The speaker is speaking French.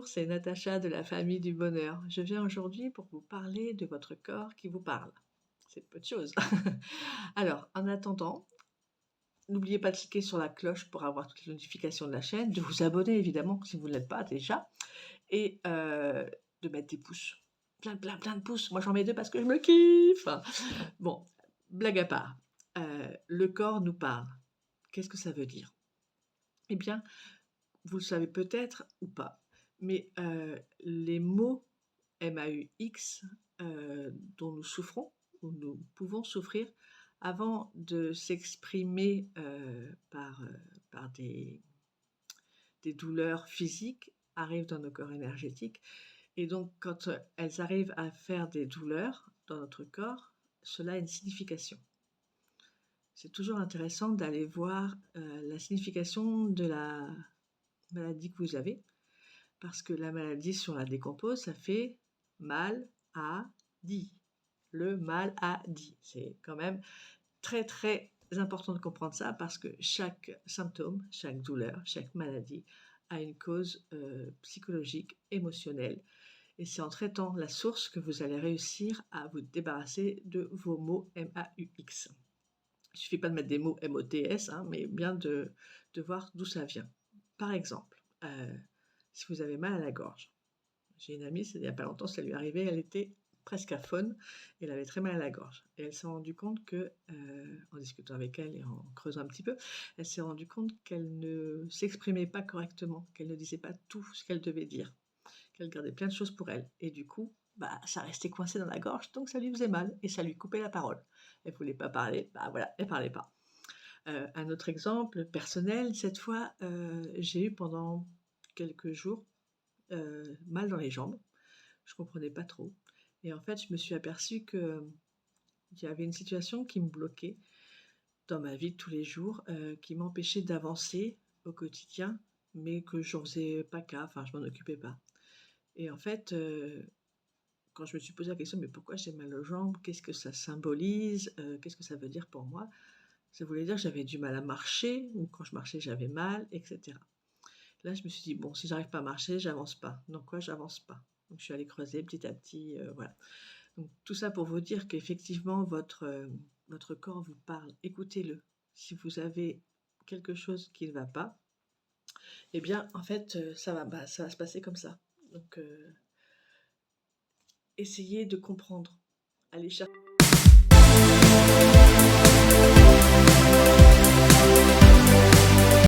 Bonjour, c'est Natacha de la famille du bonheur. Je viens aujourd'hui pour vous parler de votre corps qui vous parle. C'est peu de choses. Alors, en attendant, n'oubliez pas de cliquer sur la cloche pour avoir toutes les notifications de la chaîne, de vous abonner évidemment si vous ne l'êtes pas déjà, et de mettre des pouces. Plein de pouces. Moi j'en mets 2 parce que je me kiffe. Bon, blague à part. Le corps nous parle. Qu'est-ce que ça veut dire? Eh bien, vous le savez peut-être ou pas, mais les mots MAUX dont nous souffrons, ou nous pouvons souffrir, avant de s'exprimer par des douleurs physiques, arrivent dans nos corps énergétiques. Et donc, quand elles arrivent à faire des douleurs dans notre corps, cela a une signification. C'est toujours intéressant d'aller voir la signification de la maladie que vous avez, parce que la maladie, si on la décompose, ça fait mal à dit. Le mal à dit. C'est quand même très important de comprendre ça parce que chaque symptôme, chaque douleur, chaque maladie a une cause psychologique, émotionnelle. Et c'est en traitant la source que vous allez réussir à vous débarrasser de vos mots MAUX. Il ne suffit pas de mettre des mots MOTS, hein, mais bien de voir d'où ça vient. Par exemple, si vous avez mal à la gorge. J'ai une amie, il n'y a pas longtemps, ça lui arrivait, elle était presque aphone, elle avait très mal à la gorge. Et elle s'est rendue compte que, en discutant avec elle et en creusant un petit peu, elle s'est rendue compte qu'elle ne s'exprimait pas correctement, qu'elle ne disait pas tout ce qu'elle devait dire, qu'elle gardait plein de choses pour elle. Et du coup, bah, ça restait coincé dans la gorge, donc ça lui faisait mal et ça lui coupait la parole. Elle ne voulait pas parler, bah voilà, elle ne parlait pas. Un autre exemple personnel, cette fois, j'ai eu pendant quelques jours mal dans les jambes. Je comprenais pas trop. Et en fait, je me suis aperçue qu'il y avait une situation qui me bloquait dans ma vie de tous les jours, qui m'empêchait d'avancer au quotidien, mais que j'en faisais pas cas, enfin je m'en occupais pas. Et en fait, quand je me suis posé la question: «Mais pourquoi j'ai mal aux jambes? Qu'est-ce que ça symbolise? Qu'est-ce que ça veut dire pour moi?» Ça voulait dire que j'avais du mal à marcher ou quand je marchais, j'avais mal et cetera. Là, je me suis dit: «Bon, si j'arrive pas à marcher, j'avance pas. Donc quoi, j'avance pas?» Donc je suis allée creuser petit à petit, voilà. Donc tout ça pour vous dire qu'effectivement votre corps vous parle. Écoutez-le. Si vous avez quelque chose qui ne va pas, eh bien en fait, ça va se passer comme ça. Donc essayez de comprendre. Allez chercher